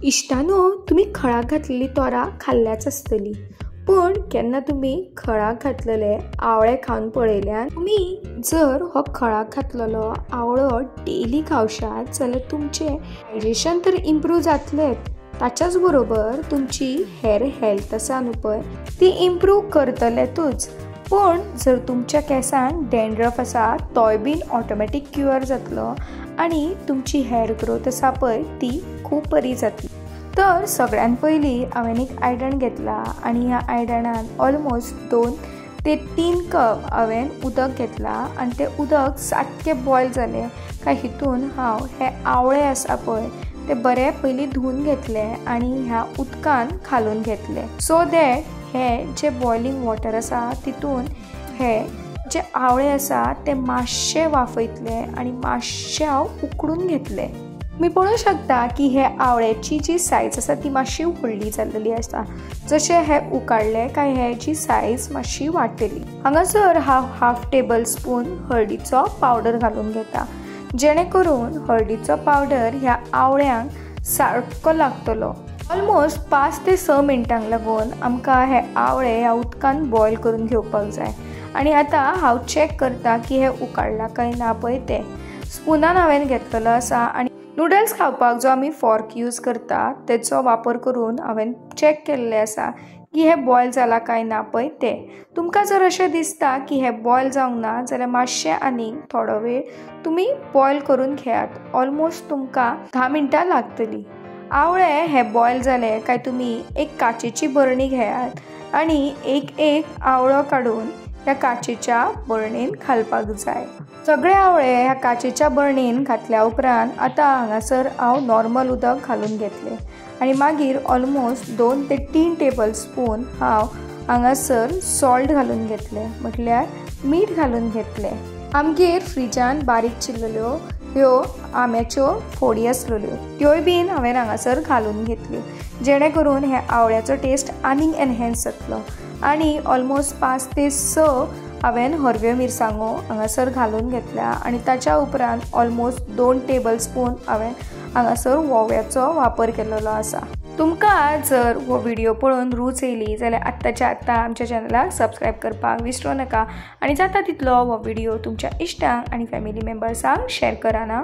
इश्टानो, तुम्ही खळाक घातलेली तोरां खाल्ल्याच आसतली, पण केन्ना तुम्ही खळाक घातलेले आवळे खावन पळयल्यान? तुम्ही जर हो खळाक घातलेलो आवळो डेली खावशात जाल्यार तुमचे डायजेशन तर इम्प्रूव जातलेच, ताच्याच बरोबर तुमची हेर हेल्थ आसा न्हू पळय ती इम्प्रूव करतलेतूच। पण जर तुमच्या केसांत डॅन्ड्रफ आसा तोय बीन ऑटोमॅटीक क्युअर जातलो आणि तुमची हेअर ग्रोथ आसा पळय ती खूब बरी जातली। तर सगळ्यान पयलीं हांवें एक आयदण घेतला आणि ह्या आयदणान ऑलमोस्ट 2 ते 3 कप हांवें उदक घेतला आणि ते उदक सारकें बॉयल जालें काय हितून हांव हे आवळे आसा पळय ते बरे पयलीं धुवन घेतले आणि ह्या उदकान घालून घेतले, सो दॅट हे जे बॉयलिंग वॉटर आसा तितून हे जे आवळे आसा ते मातशे वाफयतले आणि मातशे हांव उकडून घेतले। मी पळोवंक शकता की हे आवळ्याची जी सायज आसा ती मातशी व्हडली जाल्लेली आसा, जशे हे उकडले काय हेची सायज मातशी वाडटली। हांगासर हांव 1/2 टेबल स्पून हळदीचो पावडर घालून घेता, जेणे करून हळदीचो पावडर ह्या आवळ्यांक सारको लागतलो। ऑलमोस्ट 5 ते 6 मिनटांक लागून आमकां हे आवळे ह्या उदकान बॉयल करून घेवपाक जाय। आणि आतां हांव चॅक करता की हे उकडला काय ना पळय ते स्पुनान हांवें घेतलेलो आसा आणि नूडल्स खावपाक जो आमी फॉर्क यूज करता तेचो वापर करून हांवें चॅक केल्ले आसा की हे बॉयल जाला काय ना पळय ते। तुमकां जर अशें दिसता की हे बॉयल जावंक ना जाल्यार मातशें आनीक थोडो वेळ तुमी बॉयल करून घेयात, ऑलमोस्ट तुमकां 10 मिनटां लागतली। आवळे हे बॉयल जाले काय तुमी एक काचेची बरणी घेयात आणि एक आवळो काडून ह्या काचेच्या बरणेन घालपाक जाय। सगळे आवळे ह्या काचेच्या बरणेन घातल्या उपरांत आतां हांगासर हांव नॉर्मल उदक घालून घेतले आणि मागीर ऑलमोस्ट 2 ते 3 टेबल स्पून हांव हांगासर सॉल्ट घालून घेतले, म्हटल्यार मीठ घालून घेतले। आमगेर फ्रिजान बारीक चिरलेल्यो ह्यो आंब्याच्यो फोडी आसलेल्यो त्योय बीन हांवें हांगासर घालून घेतल्यो, जेणे करून हे आवळ्याचो टेस्ट आनीक एनहेन्स जातलो। आणि ऑलमोस्ट 5 ते 6 हांवें हरव्यो मिरसांगो हांगासर घालून घेतल्या आणि ताच्या उपरांत ऑलमोस्ट 2 टेबल स्पून हांवें हांगासर वोव्याचो वापर केलेलो आसा। तुमकां जर हो व्हिडिओ पळोवन रूच येयली जाल्यार आत्ताच्या आत्तां आमच्या चॅनलाक सबस्क्रायब करपाक विसरूं नाका आणि जाता तितलो हो व्हिडिओ तुमच्या इश्टांक आणि फॅमिली मेंबर्सांक शेअर करा ना।